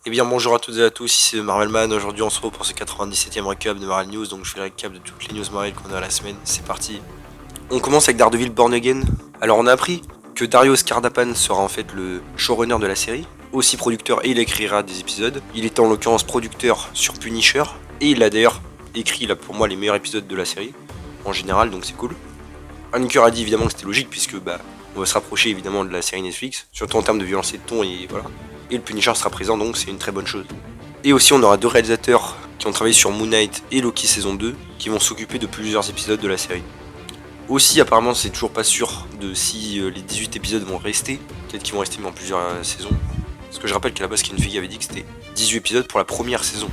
Eh bien bonjour à toutes et à tous, ici c'est Marvelman. Aujourd'hui on se retrouve pour ce 97e récap de Marvel News. Donc je fais le récap de toutes les news Marvel qu'on a la semaine, c'est parti. On commence avec Daredevil Born Again. Alors on a appris que Dario Scardapan sera en fait le showrunner de la série, aussi producteur, et il écrira des épisodes. Il est en l'occurrence producteur sur Punisher, et il a d'ailleurs écrit là pour moi les meilleurs épisodes de la série, en général, donc c'est cool. Hanniker a dit évidemment que c'était logique puisque on va se rapprocher évidemment de la série Netflix, surtout en termes de violence et de ton, et voilà. Et le Punisher sera présent, donc c'est une très bonne chose. Et aussi on aura deux réalisateurs qui ont travaillé sur Moon Knight et Loki saison 2 qui vont s'occuper de plusieurs épisodes de la série. Aussi apparemment c'est toujours pas sûr de si les 18 épisodes vont rester, peut-être qu'ils vont rester mais en plusieurs saisons. Parce que je rappelle qu'à la base Kevin Feige avait dit que c'était 18 épisodes pour la première saison.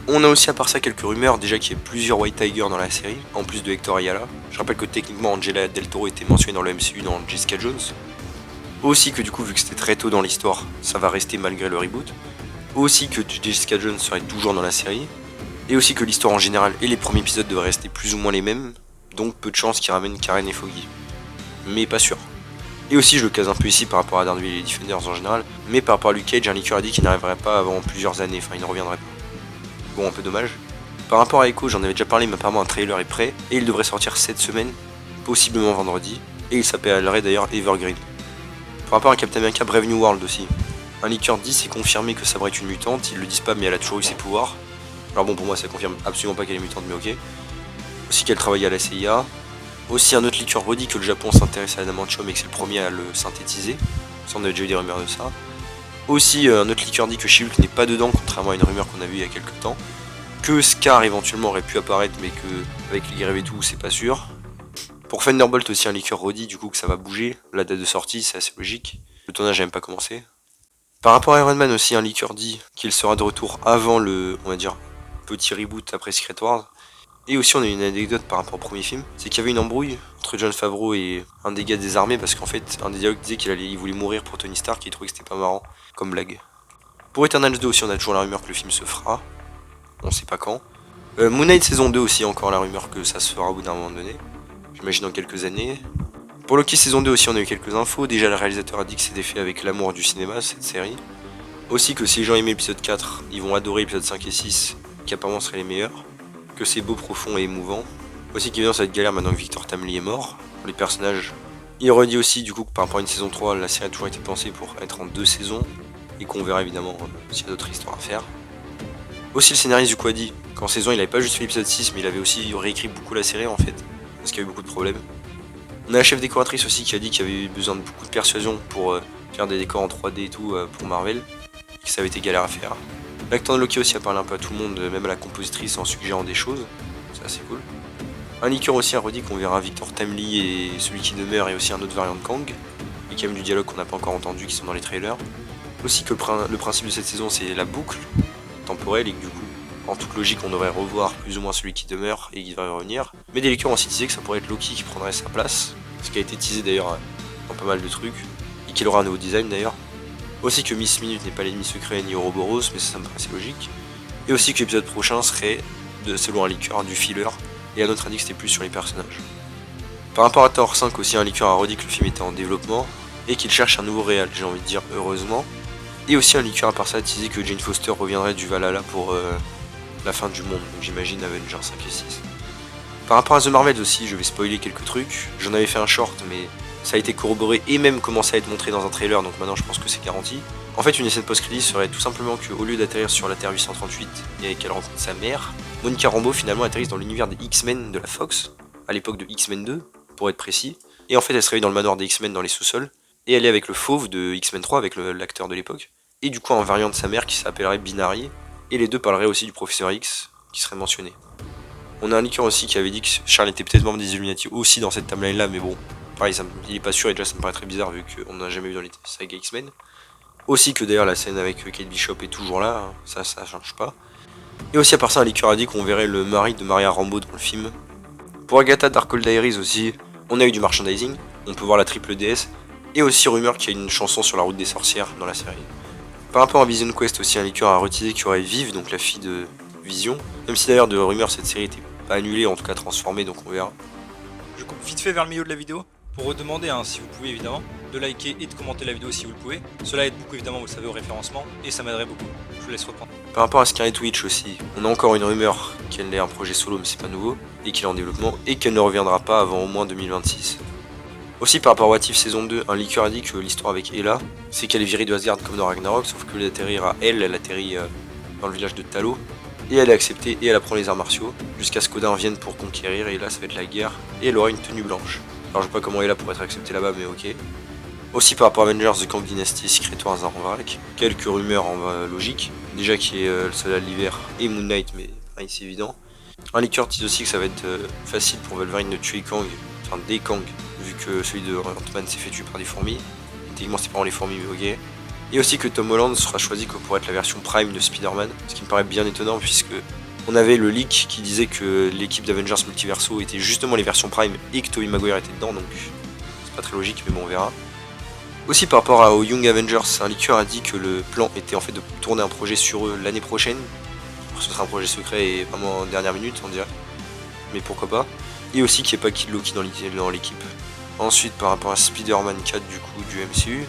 On a aussi à part ça quelques rumeurs, déjà qu'il y a plusieurs White Tiger dans la série, en plus de Hector Ayala. Je rappelle que techniquement Angela Del Toro était mentionnée dans le MCU dans Jessica Jones. Aussi que du coup vu que c'était très tôt dans l'histoire, ça va rester malgré le reboot. Aussi que Jessica Jones serait toujours dans la série. Et aussi que l'histoire en général et les premiers épisodes devraient rester plus ou moins les mêmes, donc peu de chances qu'ils ramènent Karen et Foggy. Mais pas sûr. Et aussi je le case un peu ici par rapport à Daredevil et les Defenders en général, mais par rapport à Luke Cage, Hanniker a dit qu'il n'arriverait pas avant plusieurs années, enfin il ne reviendrait pas. Bon, un peu dommage. Par rapport à Echo, j'en avais déjà parlé, mais apparemment un trailer est prêt, et il devrait sortir cette semaine, possiblement vendredi, et il s'appellerait d'ailleurs Evergreen. Par rapport à Captain America Brave New World aussi, un leaker dit c'est confirmé que Sabre est une mutante, ils le disent pas mais elle a toujours eu ses pouvoirs. Alors bon, pour moi ça confirme absolument pas qu'elle est mutante, mais ok. Aussi qu'elle travaille à la CIA. Aussi un autre leaker redit que le Japon s'intéresse à l'adamantium et que c'est le premier à le synthétiser. Ça on avait déjà eu des rumeurs de ça. Aussi un autre leaker dit que She-Hulk n'est pas dedans, contrairement à une rumeur qu'on a vue il y a quelques temps. Que Scar éventuellement aurait pu apparaître, mais que avec les grèves et tout, c'est pas sûr. Pour Thunderbolt aussi un leaker redit du coup que ça va bouger. La date de sortie, c'est assez logique. Le tournage n'a même pas commencé. Par rapport à Iron Man aussi, un leaker dit qu'il sera de retour avant le, on va dire, petit reboot après Secret Wars. Et aussi on a une anecdote par rapport au premier film, c'est qu'il y avait une embrouille entre Jon Favreau et un des gars des armées parce qu'en fait un des dialogues disait qu'il voulait mourir pour Tony Stark et il trouvait que c'était pas marrant comme blague. Pour Eternals 2 aussi on a toujours la rumeur que le film se fera, on sait pas quand. Moon Knight saison 2 aussi encore la rumeur que ça se fera au bout d'un moment donné, j'imagine dans quelques années. Pour Loki saison 2 aussi on a eu quelques infos, déjà le réalisateur a dit que c'était fait avec l'amour du cinéma cette série. Aussi que si les gens aimaient l'épisode 4, ils vont adorer l'épisode 5 et 6 qui apparemment seraient les meilleurs. Que c'est beau, profond et émouvant. Aussi qu'évidemment ça va être galère maintenant que Victor Timely est mort. Pour les personnages. Il redit aussi du coup que par rapport à une saison 3, la série a toujours été pensée pour être en 2 saisons. Et qu'on verra évidemment s'il y a d'autres histoires à faire. Aussi le scénariste du coup a dit qu'en saison il avait pas juste fait l'épisode 6 mais il avait aussi réécrit beaucoup la série en fait. Parce qu'il y avait beaucoup de problèmes. On a la chef décoratrice aussi qui a dit qu'il y avait eu besoin de beaucoup de persuasion pour faire des décors en 3D et tout pour Marvel. Et que ça avait été galère à faire. L'acteur de Loki aussi a parlé un peu à tout le monde, même à la compositrice en suggérant des choses, c'est assez cool. Un leaker aussi a redit qu'on verra Victor Timely et celui qui demeure et aussi un autre variant de Kang, et qu'il y a même du dialogue qu'on n'a pas encore entendu qui sont dans les trailers. Aussi que le principe de cette saison c'est la boucle temporelle et que du coup, en toute logique, on devrait revoir plus ou moins celui qui demeure et qui devrait revenir. Mais des leakers ont aussi teasé que ça pourrait être Loki qui prendrait sa place, ce qui a été teasé d'ailleurs dans pas mal de trucs, et qu'il aura un nouveau design d'ailleurs. Aussi que Miss Minute n'est pas l'ennemi secret ni Ouroboros, mais ça me paraissait logique. Et aussi que l'épisode prochain serait, selon un leaker, du filler, et un autre a dit que c'était plus sur les personnages. Par rapport à Thor 5 aussi, un leaker a redit que le film était en développement, et qu'il cherche un nouveau réal, j'ai envie de dire heureusement. Et aussi un leaker à part ça a teasé que Jane Foster reviendrait du Valhalla pour la fin du monde, donc j'imagine Avengers 5 et 6. Par rapport à The Marvels aussi, je vais spoiler quelques trucs, j'en avais fait un short mais ça a été corroboré et même commencé à être montré dans un trailer, donc maintenant je pense que c'est garanti. En fait, une scène post-crédit serait tout simplement qu'au lieu d'atterrir sur la Terre 838 et qu'elle rencontre sa mère, Monica Rambeau finalement atterrisse dans l'univers des X-Men de la Fox, à l'époque de X-Men 2, pour être précis. Et en fait, elle se réveille dans le manoir des X-Men dans les sous-sols, et elle est avec le fauve de X-Men 3, avec l'acteur de l'époque, et du coup un variant de sa mère qui s'appellerait Binary, et les deux parleraient aussi du professeur X, qui serait mentionné. On a un leaker aussi qui avait dit que Charles était peut-être membre des Illuminati aussi dans cette timeline là, mais bon, pareil, il est pas sûr et déjà ça me paraît très bizarre vu qu'on n'a jamais vu dans les sagas X-Men. Aussi que d'ailleurs la scène avec Kate Bishop est toujours là, hein, ça change pas. Et aussi à part ça, un leaker a dit qu'on verrait le mari de Maria Rambeau dans le film. Pour Agatha Darkhold Diaries aussi, on a eu du merchandising, on peut voir la triple DS, et aussi rumeur qu'il y a une chanson sur la route des sorcières dans la série. Par rapport à Vision Quest aussi, un leaker a retisé qu'il y aurait Vive, donc la fille de Vision, même si d'ailleurs de rumeur cette série était pas annulée, en tout cas transformée, donc on verra. Je coupe vite fait vers le milieu de la vidéo. Pour redemander, hein, si vous pouvez évidemment, de liker et de commenter la vidéo si vous le pouvez. Cela aide beaucoup évidemment, vous le savez, au référencement et ça m'aiderait beaucoup. Je vous laisse reprendre. Par rapport à Scarlet Witch aussi, on a encore une rumeur qu'elle est un projet solo mais c'est pas nouveau, et qu'il est en développement, et qu'elle ne reviendra pas avant au moins 2026. Aussi par rapport à What If saison 2, un leaker a dit que l'histoire avec Ella, c'est qu'elle est virée de Asgard comme dans Ragnarok, sauf que l'atterrir à elle atterrit dans le village de Talo, et elle est acceptée et elle apprend les arts martiaux, jusqu'à ce qu'Odin vienne pour conquérir, et là ça va être la guerre, et elle aura une tenue blanche. Alors je sais pas comment Ella pourrait être acceptée là-bas, mais ok. Aussi par rapport à Avengers The Kang Dynasty Secret Wars en vrac, quelques rumeurs en logique, déjà qui est le soldat de l'hiver et Moon Knight, mais rien c'est évident. Un leaker dit aussi que ça va être facile pour Wolverine de tuer Kang, enfin des Kang, vu que celui de Ant-Man s'est fait tuer par des fourmis. Techniquement c'est pas vraiment les fourmis mais ok. Et aussi que Tom Holland sera choisi que pour être la version Prime de Spider-Man, ce qui me paraît bien étonnant puisque on avait le leak qui disait que l'équipe d'Avengers Multiverso était justement les versions Prime et que Tobey Maguire était dedans, donc c'est pas très logique mais bon on verra. Aussi par rapport aux Young Avengers, un leaker a dit que le plan était en fait de tourner un projet sur eux l'année prochaine. Ce sera un projet secret et vraiment en dernière minute on dirait. Mais pourquoi pas. Et aussi qu'il n'y ait pas Kid Loki dans l'équipe. Ensuite par rapport à Spider-Man 4 du coup du MCU,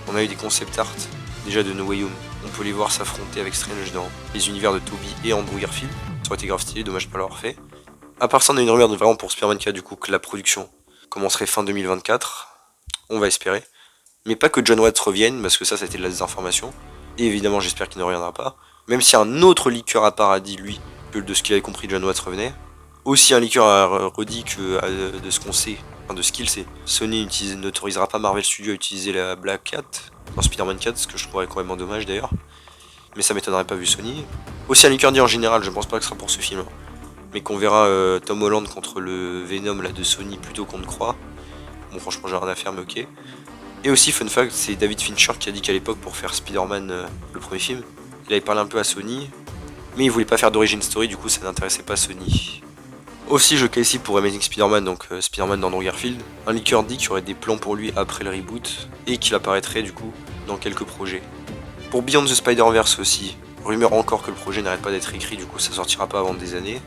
on a eu des concept art déjà de No Way Home. On peut les voir s'affronter avec Strange dans les univers de Tobey et Andrew Garfield. Ça aurait été grave stylé, dommage de pas l'avoir fait. À part ça on a une rumeur de vraiment pour Spider-Man 4 du coup que la production commencerait fin 2024. On va espérer. Mais pas que John Watts revienne, parce que ça c'était de la désinformation. Et évidemment j'espère qu'il ne reviendra pas. Même si un autre leaker à part a dit lui que de ce qu'il avait compris John Watts revenait. Aussi un leaker a redit que de ce qu'on sait, enfin de ce qu'il sait, Sony n'autorisera pas Marvel Studios à utiliser la Black Cat dans Spider-Man 4, ce que je trouverais complètement dommage d'ailleurs. Mais ça m'étonnerait pas vu Sony. Aussi un leaker dit en général, je pense pas que ce sera pour ce film. Mais qu'on verra Tom Holland contre le Venom là, de Sony plutôt qu'on ne croit. Bon franchement j'ai rien à faire mais ok. Et aussi, fun fact, c'est David Fincher qui a dit qu'à l'époque, pour faire Spider-Man, le premier film, il avait parlé un peu à Sony, mais il voulait pas faire d'origin story, du coup ça n'intéressait pas Sony. Aussi, je ici pour Amazing Spider-Man, donc Spider-Man d'Andrew Garfield, un leaker dit qu'il y aurait des plans pour lui après le reboot, et qu'il apparaîtrait du coup dans quelques projets. Pour Beyond the Spider-Verse aussi, rumeur encore que le projet n'arrête pas d'être écrit, du coup ça sortira pas avant des années.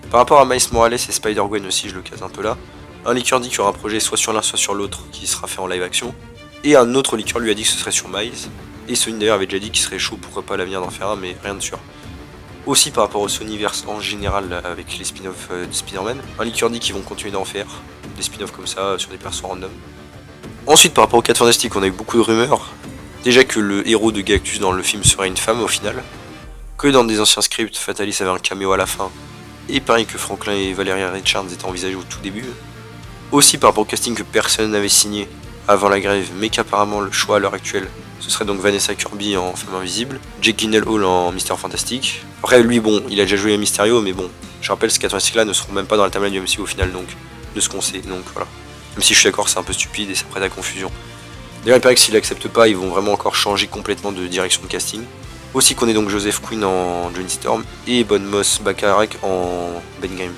Par rapport à Miles Morales et Spider-Gwen aussi, je le case un peu là, un leaker dit qu'il y aura un projet soit sur l'un soit sur l'autre qui sera fait en live action. Et un autre leaker lui a dit que ce serait sur Miles. Et Sony d'ailleurs avait déjà dit qu'il serait chaud, pourquoi pas à l'avenir d'en faire un, mais rien de sûr. Aussi par rapport au Sonyverse en général avec les spin-offs de Spider-Man, un leaker dit qu'ils vont continuer d'en faire, des spin-offs comme ça sur des persos random. Ensuite par rapport aux 4 Fantastiques, on a eu beaucoup de rumeurs. Déjà que le héros de Galactus dans le film serait une femme au final. Que dans des anciens scripts, Fatalis avait un caméo à la fin. Et pareil que Franklin et Valeria Richards étaient envisagés au tout début. Aussi par rapport au casting que personne n'avait signé avant la grève, mais qu'apparemment le choix à l'heure actuelle, ce serait donc Vanessa Kirby en Femme Invisible, Jake Gyllenhaal en Mister Fantastique. Après lui bon, il a déjà joué à Mysterio, mais bon, je rappelle ces 4 fantastiques là ne seront même pas dans la timeline du MCU au final, donc de ce qu'on sait, donc voilà. Même si je suis d'accord, c'est un peu stupide et ça prête à confusion. D'ailleurs il paraît que s'ils l'acceptent pas, ils vont vraiment encore changer complètement de direction de casting. Aussi qu'on ait donc Joseph Quinn en Johnny Storm et Bon Moss Bacharach en Ben Game.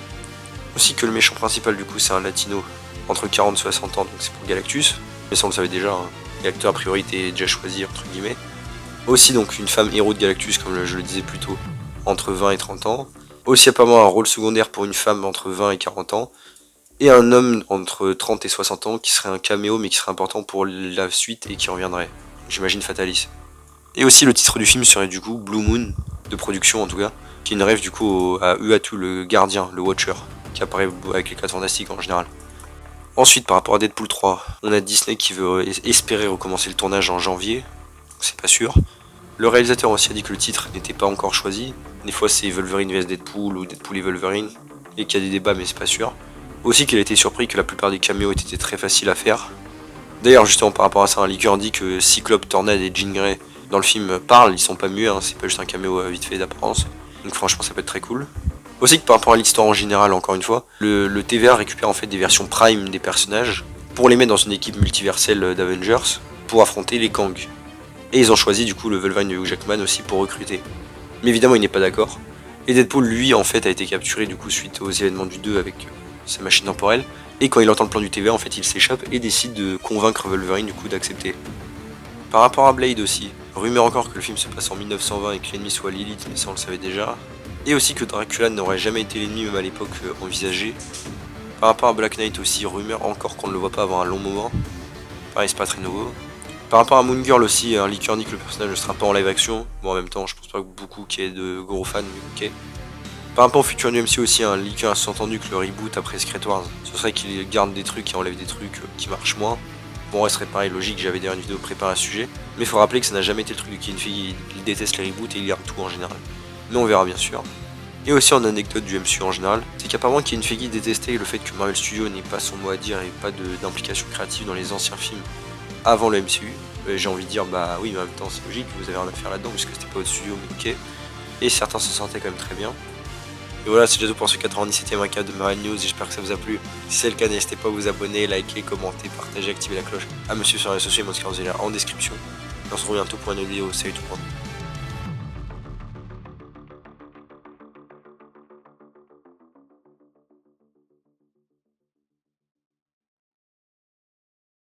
Aussi que le méchant principal du coup c'est un latino entre 40 et 60 ans, donc c'est pour Galactus. Mais ça on le savait déjà, hein. L'acteur a priori était déjà choisi entre guillemets. Aussi donc une femme héros de Galactus comme je le disais plus tôt, entre 20 et 30 ans. Aussi apparemment un rôle secondaire pour une femme entre 20 et 40 ans. Et un homme entre 30 et 60 ans qui serait un caméo mais qui serait important pour la suite et qui reviendrait. J'imagine Fatalis. Et aussi le titre du film serait du coup Blue Moon, de production en tout cas, qui est une rêve du coup à Uatu le gardien, le Watcher, qui apparaît avec les 4 fantastiques en général. Ensuite par rapport à Deadpool 3, on a Disney qui veut espérer recommencer le tournage en janvier, c'est pas sûr. Le réalisateur aussi a dit que le titre n'était pas encore choisi, des fois c'est Wolverine vs Deadpool ou Deadpool et Wolverine, et qu'il y a des débats mais c'est pas sûr. Aussi qu'il a été surpris que la plupart des caméos étaient très faciles à faire. D'ailleurs justement par rapport à ça, un leaker dit que Cyclope, Tornade et Jean Grey dans le film parlent, ils sont pas muets, hein, c'est pas juste un caméo vite fait d'apparence. Donc franchement ça peut être très cool. Aussi que par rapport à l'histoire en général, encore une fois, le TVA récupère en fait des versions Prime des personnages pour les mettre dans une équipe multiverselle d'Avengers pour affronter les Kang. Et ils ont choisi du coup le Wolverine de Hugh Jackman aussi pour recruter. Mais évidemment il n'est pas d'accord. Et Deadpool lui en fait a été capturé du coup suite aux événements du 2 avec sa machine temporelle. Et quand il entend le plan du TVA en fait il s'échappe et décide de convaincre Wolverine du coup d'accepter. Par rapport à Blade aussi, rumeur encore que le film se passe en 1920 et que l'ennemi soit Lilith, mais ça on le savait déjà. Et aussi que Dracula n'aurait jamais été l'ennemi même à l'époque envisagé. Par rapport à Black Knight aussi, rumeur encore qu'on ne le voit pas avant un long moment. Pareil, c'est pas très nouveau. Par rapport à Moon Girl aussi, un liqueur dit que le personnage ne sera pas en live action. Bon, en même temps, je pense pas que beaucoup qui est de gros fans, mais ok. Par rapport au futur du MC aussi, un liqueur a sous-entendu que le reboot après Secret Wars, ce serait qu'il garde des trucs et enlève des trucs qui marchent moins. Bon, ce serait pareil, logique, j'avais d'ailleurs une vidéo préparée à ce sujet. Mais il faut rappeler que ça n'a jamais été le truc de Kevin Feige, il déteste les reboots et il garde tout en général. Mais on verra bien sûr. Et aussi en anecdote du MCU en général, c'est qu'apparemment Kevin Feige détestait le fait que Marvel Studios n'ait pas son mot à dire et pas d'implication créative dans les anciens films avant le MCU. J'ai envie de dire, bah oui, mais en même temps c'est logique, vous avez rien à faire là-dedans puisque c'était pas votre studio, mais ok. Et certains s'en sentaient quand même très bien. Et voilà, c'est déjà tout pour ce 97e recap de Marvel News, j'espère que ça vous a plu. Si c'est le cas, n'hésitez pas à vous abonner, liker, commenter, partager, activer la cloche. À me suivre sur les réseaux sociaux, mon score en description. Et on se retrouve bientôt pour une autre vidéo, salut tout le monde.